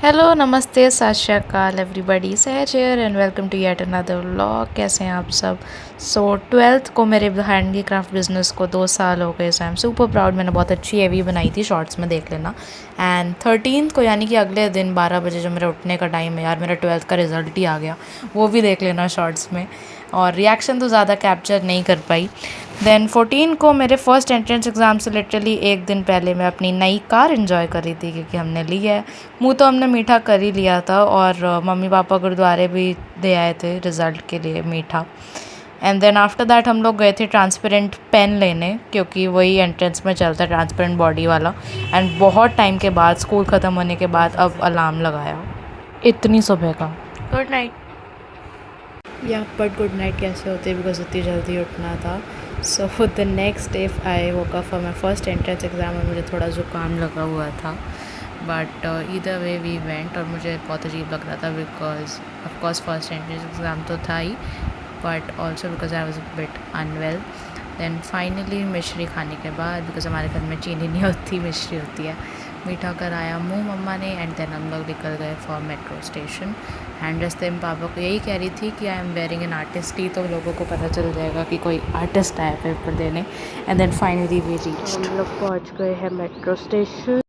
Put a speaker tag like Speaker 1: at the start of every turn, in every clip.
Speaker 1: Hello नमस्ते सत Shri Akal everybody Sahaj here and welcome to yet another vlog. कैसे हैं आप सब। सो ट्वेल्थ को मेरे हैंडीक्राफ्ट बिजनेस को 2 साल हो गए। सो आई एम सुपर प्राउड। मैंने बहुत अच्छी एवी बनाई थी, शॉर्ट्स में देख लेना। एंड 13th को यानी कि अगले दिन 12 बजे जो मेरा उठने का टाइम है यार, मेरा ट्वेल्थ का रिज़ल्ट ही आ गया, वो भी देख लेना शॉर्ट्स में। और रिएक्शन तो ज़्यादा कैप्चर नहीं कर पाई। देन 14 को मेरे फर्स्ट एंट्रेंस एग्ज़ाम से लिटरली एक दिन पहले मैं अपनी नई कार इन्जॉय कर रही थी, क्योंकि हमने ली है। मुँह तो हमने मीठा कर ही लिया था, और मम्मी पापा गुरुद्वारे भी दे आए थे रिज़ल्ट के लिए मीठा। एंड देन आफ्टर दैट हम लोग गए थे ट्रांसपेरेंट पेन लेने, क्योंकि वही एंट्रेंस में चलता है ट्रांसपेरेंट बॉडी वाला। एंड बहुत टाइम के बाद, स्कूल ख़त्म होने के बाद, अब अलार्म लगाया इतनी सुबह का। Good night. या बट गुड नाइट कैसे होती है, बिकॉज इतनी जल्दी उठना था। So the next day I woke up for my first entrance exam, और मुझे थोड़ा जुकाम लगा हुआ था। बट इधर वे वी वेंट, और मुझे बहुत अजीब लग रहा था because of course first entrance exam तो था ही, but also because I was bit unwell. Then finally मिश्री खाने के बाद, बिकॉज हमारे घर में चीनी नहीं होती, मिश्री होती है, मीठा कराया मुँह मम्मा ने। एंड देन हम लोग निकल गए फॉर मेट्रो स्टेशन। एंड रस्ते में पापा को यही कह रही थी कि I am wearing an artist T, तो लोगों को पता चल जाएगा कि कोई आर्टिस्ट आया पेपर देने। And then finally we reached. हम लोग पहुँच गए हैं मेट्रो स्टेशन।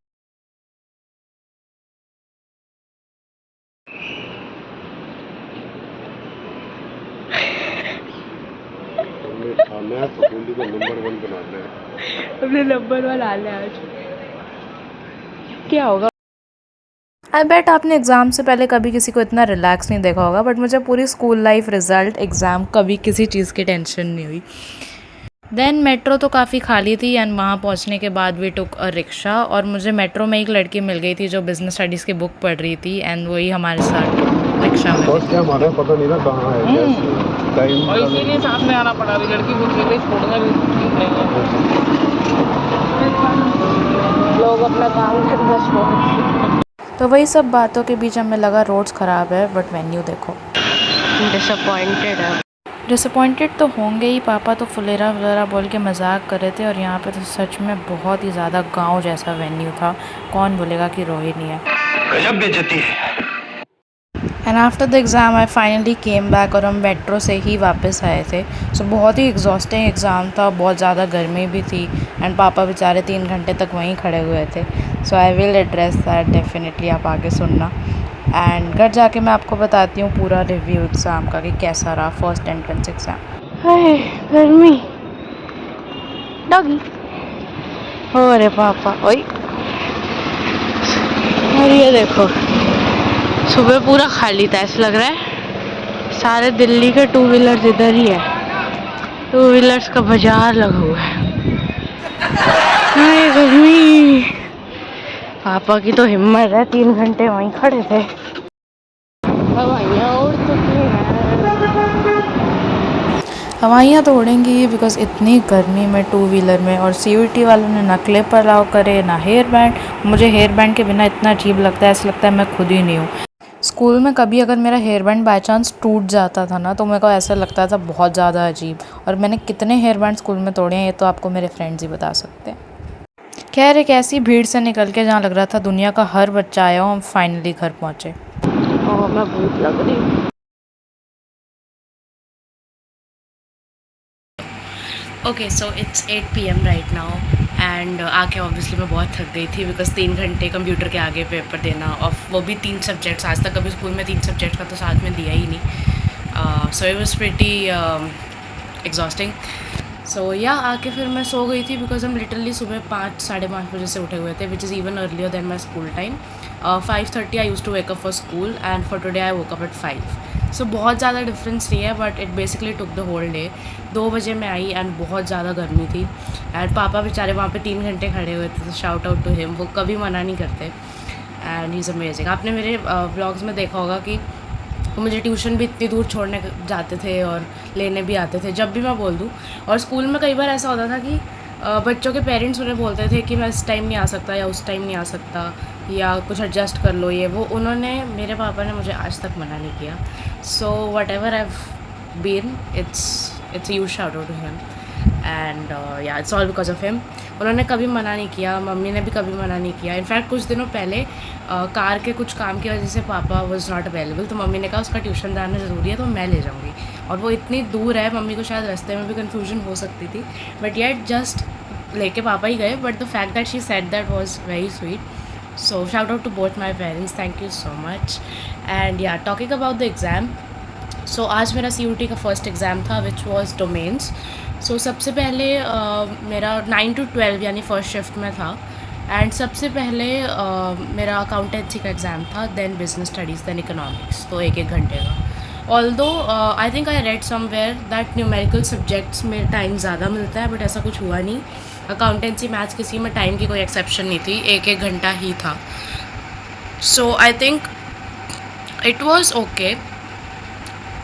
Speaker 1: अपने नंबर वाला ले आज क्या होगा। आई बेट आपने एग्ज़ाम से पहले कभी किसी को इतना रिलैक्स नहीं देखा होगा, बट मुझे पूरी स्कूल लाइफ, रिज़ल्ट, एग्ज़ाम, कभी किसी चीज़ की टेंशन नहीं हुई। देन मेट्रो तो काफ़ी खाली थी, एंड वहाँ पहुँचने के बाद वी टुक अ रिक्शा, और मुझे मेट्रो में एक लड़की मिल गई थी जो बिज़नेस स्टडीज़ की बुक पढ़ रही थी, एंड वही हमारे साथ रिक्शा में
Speaker 2: फर्स्ट टाइम हमारे पता नहीं ना कहाँ है टाइम, और इसीलिए साथ में आना पड़ा। अभी लड़की बुक ले गई, छोड़ना भी ठीक नहीं है, लोग अपना काम करना छोड़।
Speaker 1: तो वही सब बातों के बीच हमें लगा रोड्स ख़राब है, बट वेन्यू देखो।
Speaker 2: डिसअपॉइंटेड है।
Speaker 1: डिसअपॉइंटेड तो होंगे ही। पापा तो फुलेरा फुलेरा बोल के मजाक कर रहे थे, और यहाँ पे तो सच में बहुत ही ज़्यादा गांव जैसा वेन्यू था। कौन बोलेगा कि रोहिणी है।
Speaker 2: गजब बेइज्जती है।
Speaker 1: And after the exam I finally came back, और हम मेट्रो से ही वापस आए थे। सो बहुत ही एग्जॉस्टिंग एग्ज़ाम था, बहुत ज़्यादा गर्मी भी थी, एंड पापा बेचारे 3 घंटे तक वहीं खड़े हुए थे। So I will address that definitely, आप आगे सुनना। एंड घर जाके मैं आपको बताती हूँ पूरा रिव्यू एग्ज़ाम का कि कैसा रहा फर्स्ट एंट्रेंस एग्ज़ाम।
Speaker 2: हाय गर्मी, डॉगी हो रे पापा। ओए और ये देखो, सुबह पूरा खाली था, ऐसा लग रहा है सारे दिल्ली के टू व्हीलर्स इधर ही है, टू व्हीलर्स का बाजार लगा हुआ है। हाय गर्मी, पापा की तो हिम्मत है, 3 घंटे वहीं खड़े थे। हवाइयाँ उड़ चुकी हैं।
Speaker 1: हवाइयाँ तो उड़ेंगी ही, बिकॉज इतनी गर्मी में टू व्हीलर में, और CUET वालों ने ना क्लिप अलाउ करे ना हेयर बैंड। मुझे हेयर बैंड के बिना इतना अजीब लगता है, ऐसा लगता है मैं खुद ही नहीं हूँ। स्कूल में कभी अगर मेरा हेयर बैंड बाय चांस टूट जाता था ना, तो मेरे को ऐसा लगता था बहुत ज़्यादा अजीब। और मैंने कितने हेयर बैंड स्कूल में तोड़े हैं, ये तो आपको मेरे फ्रेंड्स ही बता सकते हैं। खैर, एक ऐसी भीड़ से निकल के जहाँ लग रहा था दुनिया का हर बच्चा आया हो, हम फाइनली घर पहुँचे।
Speaker 2: और मैं भूख लग रही।
Speaker 1: Okay, so it's 8 PM right now, and आके ऑब्वियसली मैं बहुत थक गई थी, बिकॉज 3 घंटे कंप्यूटर के आगे पेपर देना, और वो भी 3 सब्जेक्ट्स। आज तक कभी स्कूल में 3 सब्जेक्ट का तो साथ में दिया ही नहीं। So it was pretty exhausting. So yeah आके फिर मैं सो गई थी, बिकॉज हम लिटरली सुबह 5 साढ़े 5 बजे से उठे हुए थे, which is even earlier than my school time. 5:30 I use to wake up for school, and for today I woke up at 5। So बहुत ज़्यादा डिफरेंस नहीं है, but it basically took the whole day. 2 बजे मैं आई, and बहुत ज़्यादा गर्मी थी, एंड पापा बेचारे वहाँ पे 3 घंटे खड़े हुए थे। तो शाउट आउट टू हिम, वो कभी मना नहीं करते, एंड ही इज़ अमेजिंग। आपने मेरे ब्लॉग्स में देखा होगा कि वो मुझे ट्यूशन भी इतनी दूर छोड़ने जाते थे, और लेने भी आते थे जब भी मैं बोल दूँ। और स्कूल में कई बार ऐसा होता था कि बच्चों के पेरेंट्स उन्हें बोलते थे कि मैं इस टाइम नहीं आ सकता, या उस टाइम नहीं आ सकता, या कुछ एडजस्ट कर लो, ये वो। उन्होंने, मेरे पापा ने मुझे आज तक मना नहीं किया। So what ever I been, it's a huge shout out to him, and yeah, it's all because of him. उन्होंने कभी मना नहीं किया, मम्मी ने भी कभी मना नहीं किया। इनफैक्ट कुछ दिनों पहले कार के कुछ काम की वजह से पापा वॉज नॉट अवेलेबल, तो मम्मी ने कहा उसका ट्यूशन जाना ज़रूरी है तो मैं ले जाऊँगी। और वो इतनी दूर है, मम्मी को शायद रास्ते में भी कन्फ्यूजन हो सकती थी, बट येट जस्ट लेके पापा ही गए। But the fact that she said that was very sweet. So shout out to both my parents, thank you so much. And yeah, talking about the exam, so आज मेरा CUT का first exam था which was domains. सो सबसे पहले मेरा 9 to 12 यानी first shift में था। एंड सबसे पहले मेरा अकाउंटेंसी का एग्ज़ाम था, then business studies, then economics, तो एक घंटे का। Although I think I read somewhere that numerical subjects में टाइम ज़्यादा मिलता है, बट ऐसा कुछ हुआ नहीं। अकाउंटेंसी मैथ्स किसी में टाइम की कोई एक्सेप्शन नहीं थी, एक घंटा ही था। So I think it was okay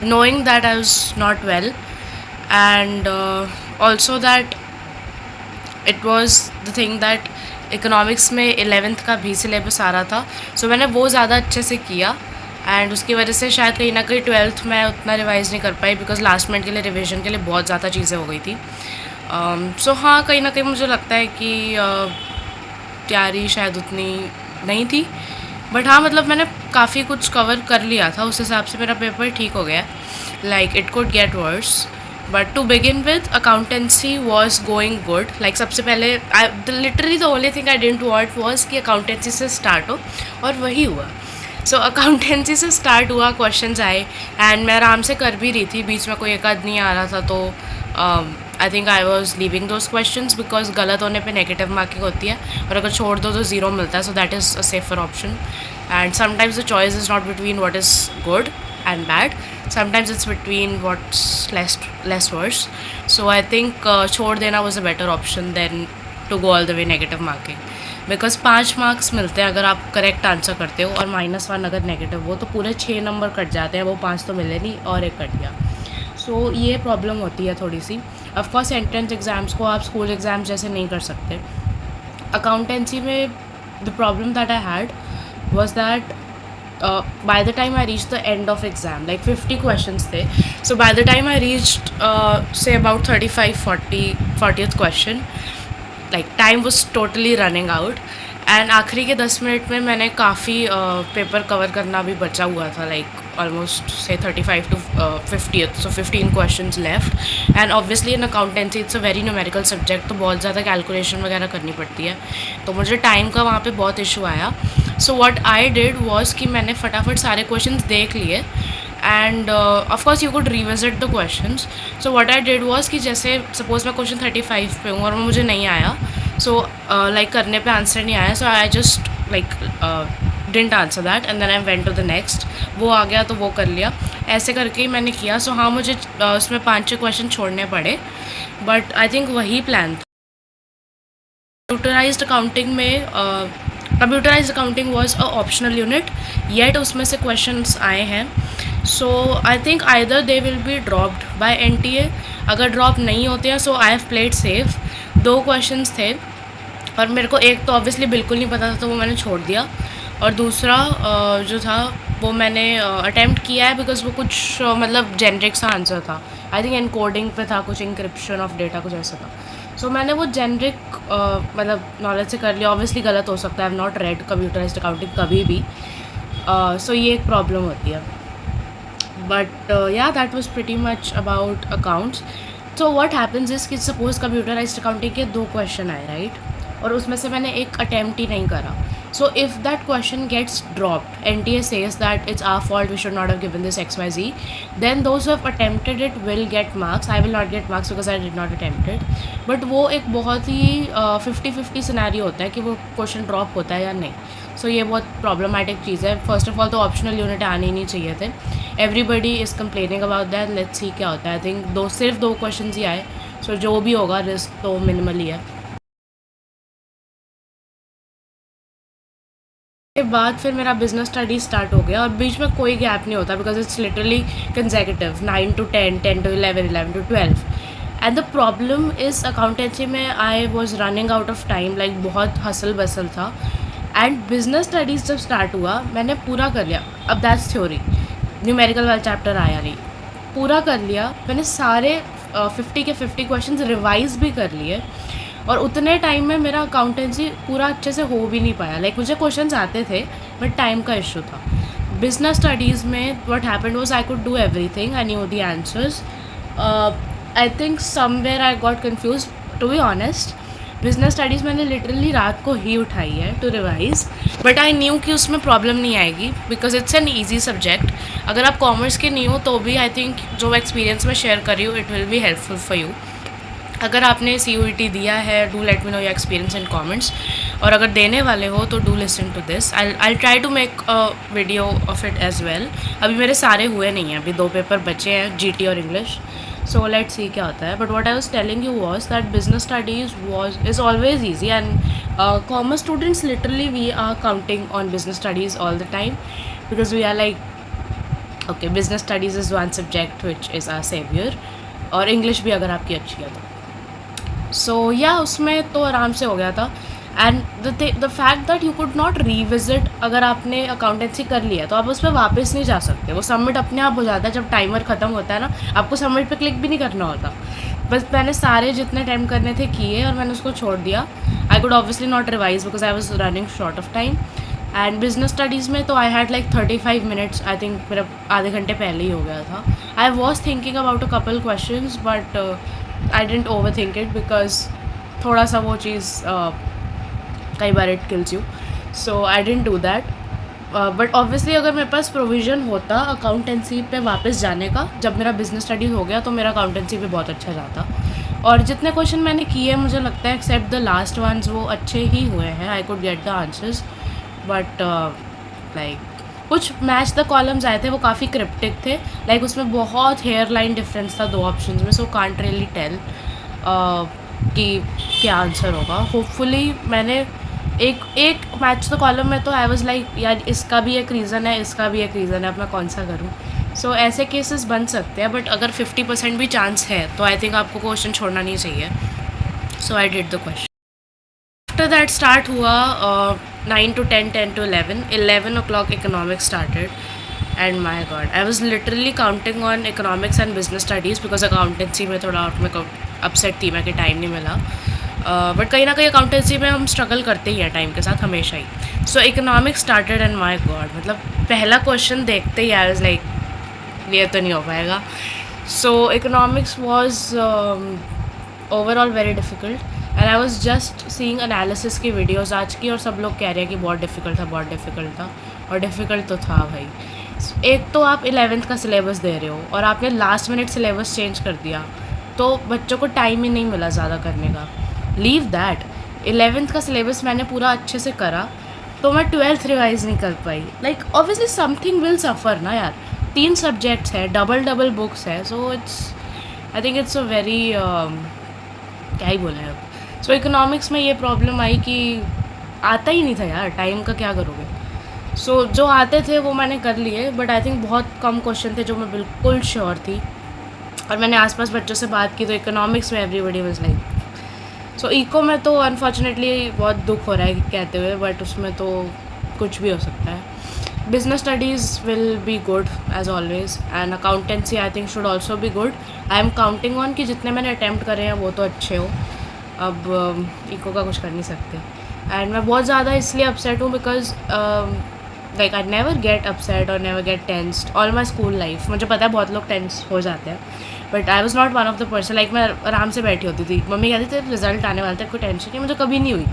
Speaker 1: knowing that I was not well, and also that it was the thing that economics में 11th का भी सिलेबस आ रहा था, सो मैंने वो ज़्यादा अच्छे से किया। एंड उसकी वजह से शायद कहीं ना कहीं 12th में उतना रिवाइज़ नहीं कर पाई, बिकॉज लास्ट मिनट के लिए रिविजन के लिए बहुत ज़्यादा चीज़ें हो गई थी। सो हाँ, कहीं ना कहीं मुझे लगता है कि तैयारी शायद उतनी नहीं थी, बट हाँ मतलब मैंने काफ़ी कुछ कवर कर लिया था, उस हिसाब से मेरा पेपर ठीक हो गया। Like it could get worse, but to begin with accountancy was going good. Like सबसे पहले literally the only thing I didn't want was कि अकाउंटेंसी से स्टार्ट हो, और वही हुआ। सो अकाउंटेंसी से स्टार्ट हुआ, क्वेश्चंस आए एंड मैं आराम से कर भी रही थी, बीच में कोई एक आध नहीं आ रहा था, तो आई think I was leaving those questions because गलत होने पे नेगेटिव मार्किंग होती है, और अगर छोड़ दो तो ज़ीरो मिलता है, so that is a safer option. And sometimes the choice is not between what is good and bad, sometimes it's between what's less worse. So I think छोड़ देना was a better option then to go all the way negative marking, because 5 marks मिलते हैं अगर आप correct answer करते हो, और -1 अगर नेगेटिव हो तो पूरे 6 नंबर कट जाते हैं, वो 5 तो मिले नहीं और एक कट गया। सो ये प्रॉब्लम होती है थोड़ी सी। ऑफकोर्स एंट्रेंस एग्ज़ाम्स को आप स्कूल एग्ज़ाम्स जैसे नहीं कर सकते। अकाउंटेंसी में the problem that I had was that by the time I reached the end of exam, like 50 questions थे, so by the time I reached say about 40th question, like time was totally running out, and आखिरी के 10 minute में मैंने काफ़ी paper cover करना भी बचा हुआ था, लाइक ऑलमोस्ट से 35 to 50th, so 15 questions left. And obviously in accountancy it's a very numerical subject, तो बहुत ज़्यादा कैलकुलेशन वगैरह करनी पड़ती है, तो मुझे टाइम का वहाँ पे बहुत इशू आया। So what I did was कि मैंने फटाफट सारे क्वेश्चंस देख लिए, and of course you could revisit the questions. So what I did was कि जैसे सपोज मैं क्वेश्चन 35 पे हूँ और वो मुझे नहीं आया, सो लाइक करने पे आंसर नहीं आया, so I just like didn't answer that and then I went to the next. वो आ गया तो वो कर लिया, ऐसे करके ही मैंने किया। सो हाँ, मुझे उसमें 5-6 क्वेश्चन छोड़ने पड़े, बट आई थिंक वही प्लान था। कंप्यूटराइज्ड अकाउंटिंग में computerised accounting was a optional unit, yet उसमें से क्वेश्चंस आए हैं। So I think either they will be dropped by NTA, अगर ड्रॉप नहीं होते हैं so I have played safe. 2 questions थे और मेरे को एक तो ऑब्वियसली बिल्कुल नहीं पता था, तो वो मैंने छोड़ दिया, और दूसरा जो था वो मैंने अटैम्प्ट किया है, बिकॉज वो कुछ मतलब जेनरिक सा आंसर था, आई थिंक एनकोडिंग पे था, कुछ इंक्रिप्शन ऑफ डेटा कुछ ऐसा था। सो मैंने वो जेनरिक मतलब नॉलेज से कर लिया, ऑब्वियसली गलत हो सकता है, I have not red computerised accounting कभी भी, सो ये एक प्रॉब्लम होती है। बट या that was pretty much about accounts. So what happens is कि सपोज कंप्यूटराइज्ड अकाउंटिंग के 2 क्वेश्चन आए, राइट, और उसमें से मैंने एक अटैम्प्ट ही नहीं करा। So if that question gets dropped, NTA says that it's our fault, we should not have given this XYZ, then those who have attempted it will get marks. I will not get marks because I did not attempt it. But वो एक बहुत ही 50-50 scenario होता है कि वो question drop होता है या नहीं। सो ये बहुत प्रॉब्लमेटिक चीज़ है। फर्स्ट ऑफ ऑल तो ऑप्शनल यूनिट आने ही नहीं चाहिए थे। Everybody is complaining about that, let's see क्या होता है। आई थिंक सिर्फ 2 क्वेश्चन ही आए, सो जो भी होगा रिस्क तो मिनिमल ही है। के बाद फिर मेरा बिजनेस स्टडी स्टार्ट हो गया, और बीच में कोई गैप नहीं होता, because it's literally consecutive 9 to 10, 10 to 11, 11 to 12। And the problem is accountancy में I was running out of time, like बहुत हसल बसल था। एंड बिजनेस स्टडीज़ जब स्टार्ट हुआ मैंने पूरा कर लिया। अब दैट्स थ्योरी, न्यूमेरिकल वाला चैप्टर आया नहीं, पूरा कर लिया मैंने। सारे 50 के 50 क्वेश्चन रिवाइज भी कर लिए। और उतने टाइम में मेरा अकाउंटेंसी पूरा अच्छे से हो भी नहीं पाया। लाइक मुझे क्वेश्चंस आते थे बट टाइम का इशू था। बिजनेस स्टडीज़ में what happened was I could do everything, I knew the answers. I think somewhere I got confuse, to be honest. Business studies मैंने लिटरली रात को ही उठाई है to revise, but I knew कि उसमें प्रॉब्लम नहीं आएगी because it's an easy subject. अगर आप कॉमर्स के नहीं हो तो भी आई थिंक जो एक्सपीरियंस मैं शेयर कर रही हूँ it will be helpful for you. अगर आपने CUET दिया है, do let me know your experience in comments, और अगर देने वाले हो तो do listen to this. I try to make a video of it as well. अभी मेरे सारे हुए नहीं हैं, अभी 2 पेपर बचे हैं, GT और इंग्लिश। सो लेट्स सी क्या होता है। But what I was telling you was that business studies is always easy, and commerce students literally we are counting on business studies all the time because we are like okay business studies is one subject which is our saviour, और English भी अगर आपकी अच्छी है तो। सो या उसमें तो आराम से हो गया था। And the fact that you could not revisit, अगर आपने अकाउंटेंसी कर लिया तो आप उस पर वापस नहीं जा सकते, वो सबमिट अपने आप हो जाता है जब टाइमर ख़त्म होता है ना, आपको सबमिट पे क्लिक भी नहीं करना होता। बस मैंने सारे जितने अटैम्प्ट करने थे किए और मैंने उसको छोड़ दिया। I could obviously not revise because I was running short of time. And business studies में तो I had like 35 minutes, I think मेरा आधे घंटे पहले ही हो गया था। I was thinking about a couple questions but I didn't over think it बिकॉज थोड़ा सा वो चीज़ कई बार it kills you, so I didn't do that. But obviously अगर मेरे पास प्रोविज़न होता अकाउंटेंसी पे वापस जाने का, जब मेरा बिजनेस स्टडीज़ हो गया तो मेरा अकाउंटेंसी पे बहुत अच्छा जाता। और जितने क्वेश्चन मैंने किए मुझे लगता है एक्सेप्ट द लास्ट वंस वो अच्छे ही हुए हैं, I could get the answers. But like कुछ मैच द कॉलम्स आए थे वो काफ़ी क्रिप्टिक थे, लाइक उसमें बहुत हेयर लाइन डिफरेंस था 2 ऑप्शंस में, सो कांट रियली टेल कि क्या आंसर होगा। होपफुली मैंने एक मैच द कॉलम में तो आई वाज लाइक यार इसका भी एक रीज़न है, इसका भी एक रीज़न है, अब मैं कौन सा करूँ। सो ऐसे केसेस बन सकते हैं, बट अगर 50% भी चांस है तो आई थिंक आपको क्वेश्चन छोड़ना नहीं चाहिए। So I did the question. After that start हुआ 9 to 10, 10 to 11 o'clock economics started, and my god I was literally counting on economics and business studies because accountancy में थोड़ा मेरे को अपसेट थी मैं कि टाइम नहीं मिला। बट कहीं ना कहीं अकाउंटेंसी में हम स्ट्रगल करते ही हैं टाइम के साथ हमेशा ही। So economics started and my God मतलब पहला क्वेश्चन देखते ही आई वाज लाइक ये तो नहीं हो पाएगा। So economics was overall very difficult and I was just seeing analysis की वीडियोस आज की, और सब लोग कह रहे हैं कि बहुत डिफ़िकल्ट था, बहुत डिफ़िकल्ट था, और डिफ़िकल्ट तो था भाई। एक तो आप 11th का सिलेबस दे रहे हो और आपने लास्ट मिनट सिलेबस चेंज कर दिया, तो बच्चों को टाइम ही नहीं मिला ज़्यादा करने का। लीव दैट, 11th का सिलेबस मैंने पूरा अच्छे से करा तो मैं 12th रिवाइज़ नहीं कर पाई। Like obviously something will suffer ना यार, 3 सब्जेक्ट्स है, डबल बुक्स है, so it's I think it's a very क्या ही बोलें अब। सो इकोनॉमिक्स में ये प्रॉब्लम आई कि आता ही नहीं था यार, टाइम का क्या करोगे। सो जो आते थे वो मैंने कर लिए, बट आई थिंक बहुत कम क्वेश्चन थे जो मैं बिल्कुल श्योर थी। और मैंने आसपास बच्चों से बात की तो इकोनॉमिक्स में everybody was like, so eco में तो अनफॉर्चुनेटली बहुत दुख हो रहा है कहते हुए, बट उसमें तो कुछ भी हो सकता है। Business studies will be good as always and accountancy I think should also be good. I am counting on कि जितने मैंने अटैम्प्ट करे हैं वो तो अच्छे हो। अब इको का कुछ कर नहीं सकते। एंड मैं बहुत ज़्यादा इसलिए अपसेट हूँ because like I never get upset और never get tensed all my school life. मुझे पता है बहुत लोग टेंस हो जाते हैं, but I was not one of the person. Like मैं आराम से बैठी होती थी, मम्मी कहती थी रिजल्ट आने वाला था, कोई टेंशन नहीं, मुझे कभी नहीं हुई।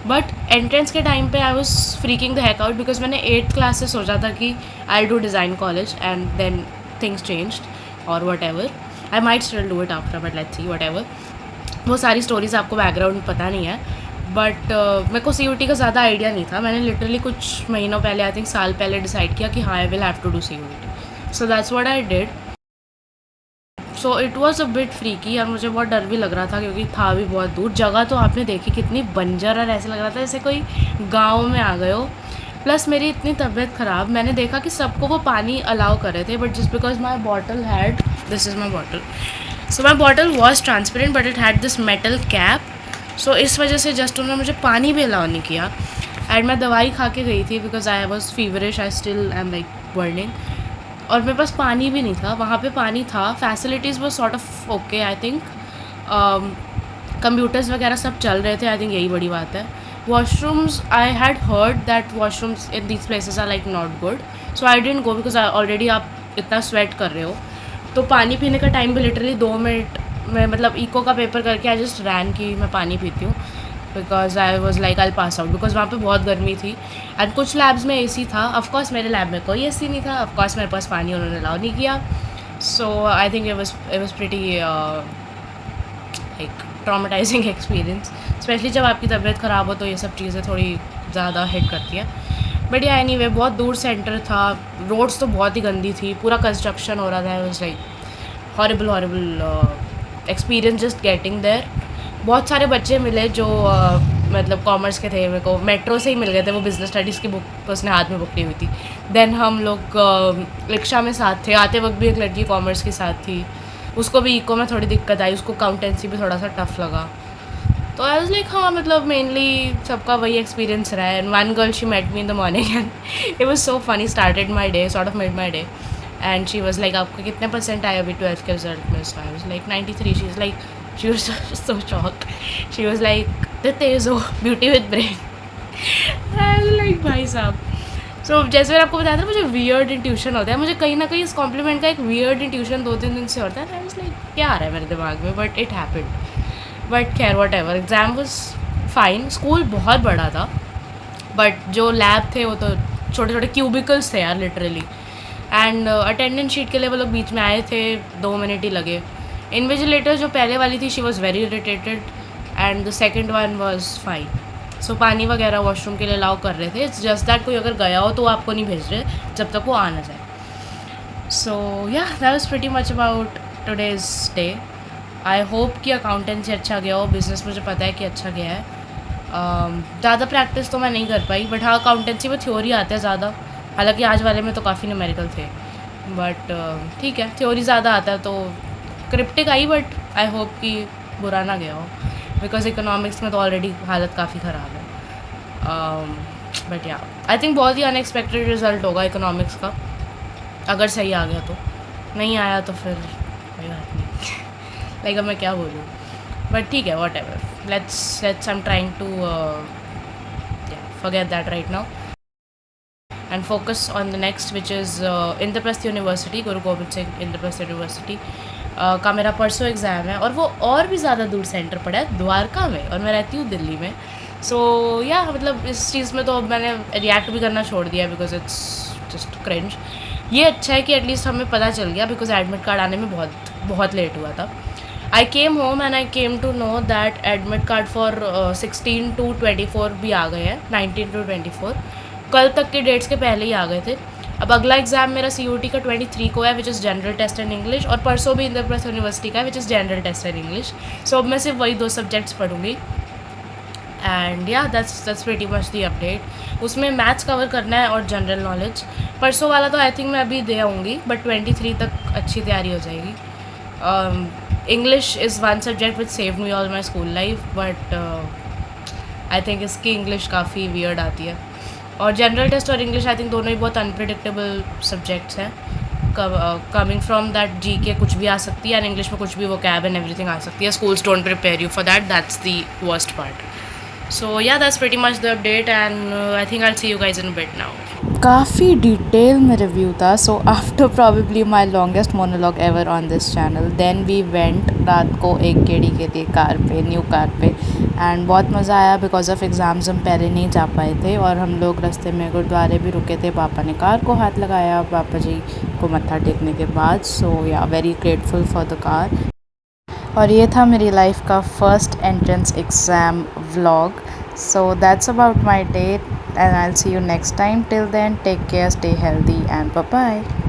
Speaker 1: बट एंट्रेंस के टाइम पे I was freaking the heck out because मैंने 8th क्लास से सोचा था कि I do design college and then things changed और what ever. I might still do it after, but let's see whatever. वो सारी stories आपको background पता नहीं है, बट मेरे को CUT का ज़्यादा आइडिया नहीं था। मैंने लिटरली कुछ महीनों पहले, आई थिंक साल पहले डिसाइड किया कि हाँ I will have to do CUT। So that's what I did. So it was a bit freaky और मुझे बहुत डर भी लग रहा था क्योंकि था भी बहुत दूर। जगह तो आपने देखी कितनी बंजर और ऐसे लग रहा था जैसे कोई गाँव में आ गए हो। प्लस मेरी इतनी तबीयत ख़राब, मैंने देखा कि सबको वो पानी अलाउ कर रहे थे, but just because my bottle had, this is my bottle, so my bottle was transparent but it had this metal cap. So इस वजह से जस्ट उन्होंने मुझे पानी भी अलाउ नहीं किया। एंड मैं दवाई खा के गई थी because I was feverish, I still am like burning, और मेरे पास पानी भी नहीं था। वहाँ पे पानी था, फैसिलिटीज़ वो sort of okay I think,
Speaker 2: computers वगैरह सब चल रहे थे, आई थिंक यही बड़ी बात है. Washrooms, I had heard that washrooms in these places are like not good, so I didn't go because already आप इतना स्वेट कर रहे हो. तो पानी पीने का टाइम भी लिटरली 2 मिनट में, मतलब इको का पेपर करके आई जस्ट रैन कि मैं पानी पीती हूँ, because I was like I pass out, because वहाँ पे बहुत गर्मी थी. एंड कुछ लैब्स में एसी था, ऑफकोर्स मेरे लैब में कोई एसी नहीं था, ऑफकोर्स मेरे पास पानी उन्होंने अलाउ नहीं किया. So I think it was pretty एक ट्रॉमेटाइजिंग एक्सपीरियंस, स्पेशली जब आपकी तबीयत ख़राब हो तो ये सब चीज़ें थोड़ी ज़्यादा हिट करती है. बट या एनीवे, बहुत दूर सेंटर था, रोड्स तो बहुत ही गंदी थी, पूरा कंस्ट्रक्शन हो रहा था. I was like horrible experience just getting there. बहुत सारे बच्चे मिले जो मतलब कॉमर्स के थे, मेरे को मेट्रो से ही मिल गए थे. वो बिज़नेस स्टडीज़ की बुक उसने हाथ में बुक ली हुई थी. देन हम लोग रिक्शा में साथ थे, आते वक्त भी एक लड़की कॉमर्स के साथ थी, उसको भी इको में थोड़ी दिक्कत आई, उसको अकाउंटेंसी भी थोड़ा सा टफ लगा. तो आई वाज लाइक हाँ, मतलब मेनली सबका वही एक्सपीरियंस रहा है. And one girl she met me in the morning and it was so funny, started my day, sort of made my day. And she was like आपके कितने परसेंट आए अभी 12th के रिजल्ट में? So I was like 93. She is like, she was so shocked. She was like द तेज हो, beauty with brain. I was like भाई साहब. सो जैसे मैंने आपको बताया था, मुझे वियर्ड इंट्यूशन होता है, मुझे कहीं ना कहीं इस कॉम्प्लीमेंट का एक वियर्ड इंट्यूशन 2-3 दिन से होता है. आई वाज लाइक क्या आ रहा है मेरे दिमाग में, बट इट हैपेंड. बट खैर what ever, exam was fine. School बहुत बड़ा था, बट जो लैब थे वो तो छोटे छोटे क्यूबिकल्स थे यार लिटरली. एंड अटेंडेंस शीट के लिए वो लोग बीच में आए थे, 2 मिनट ही लगे. इन्विजिलेटर जो पहले वाली थी, she was very irritated, and the second one was fine. So पानी वगैरह वॉशरूम के लिए अलाउ कर रहे थे. इट्स जस्ट दैट कोई अगर गया हो तो वो आपको नहीं भेज रहे जब तक वो आ ना जाए. सो या that was pretty much about today's day. I hope कि अकाउंटेंसी अच्छा गया हो. बिज़नेस मुझे पता है कि अच्छा गया है. ज़्यादा प्रैक्टिस तो मैं नहीं कर पाई, बट हाँ अकाउंटेंसी में थ्योरी आते हैं ज़्यादा. हालांकि आज वाले में तो काफ़ी न्यूमेरिकल थे, बट ठीक है, थ्योरी ज़्यादा आता है तो cryptic I. But I hope कि बुरा ना गया हो, बिकॉज इकोनॉमिक्स में तो ऑलरेडी हालत काफ़ी ख़राब है. बट या आई थिंक बहुत ही अनएक्सपेक्टेड रिजल्ट होगा इकोनॉमिक्स का, अगर सही आ गया तो. नहीं आया तो फिर कोई बात नहीं. लाइक अब मैं क्या बोलूँ, बट ठीक है, what ever. Let's I am trying to forget that right now and focus on the next, which is Indraprastha university, Guru Gobind Singh Indraprastha university का मेरा परसों एग्ज़ाम है. और वो और भी ज़्यादा दूर सेंटर पड़ा है, द्वारका में, और मैं रहती हूँ दिल्ली में. सो या मतलब इस चीज़ में तो मैंने रिएक्ट भी करना छोड़ दिया, बिकॉज इट्स जस्ट क्रिंज. ये अच्छा है कि एटलीस्ट हमें पता चल गया, बिकॉज एडमिट कार्ड आने में बहुत लेट हुआ था. I came home and I came to know that admit card for 16 to 24 भी आ गए हैं. 19 to 24 कल तक के डेट्स के पहले ही आ गए थे. अब अगला एग्ज़ाम मेरा CUT का 23 को है, which is general test and English, और परसों भी इंद्रप्रस्थ यूनिवर्सिटी का है, which is general test and English. So अब मैं सिर्फ वही 2 सब्जेक्ट्स पढ़ूंगी. And yeah that's pretty much the update. उसमें मैथ्स कवर करना है और जनरल नॉलेज. परसों वाला तो आई थिंक मैं अभी दे आऊँगी, बट 23 तक अच्छी तैयारी हो जाएगी. English is one subject which save me all my school life, but I think इसकी इंग्लिश काफ़ी वियर्ड आती है. और जनरल टेस्ट और इंग्लिश आई थिंक दोनों ही बहुत अनप्रिडिक्टेबल सब्जेक्ट्स हैं. कमिंग फ्रॉम दैट GK कुछ भी आ सकती है, एंड इंग्लिश में कुछ भी vocab एंड एवरीथिंग आ सकती है. Schools don't prepare you for that, that's the worst part. So yeah, that's pretty much the update, and I think I'll see you guys in a bit now.
Speaker 1: काफ़ी detail में review था. So after probably my longest monologue ever on this channel, then we went रात को एक गेड़ी के लिए car पे, new car पे, एंड बहुत मज़ा आया. बिकॉज ऑफ एग्ज़ाम्स हम पहले नहीं जा पाए थे, और हम लोग रास्ते में गुरुद्वारे भी रुके थे. पापा ने कार को हाथ लगाया पापा जी को मत्था टेकने के बाद. सो या very grateful for the car. और ये था मेरी लाइफ का first entrance exam vlog. So that's about my day, and I'll see you next time. Till then, take care, stay healthy, and bye bye.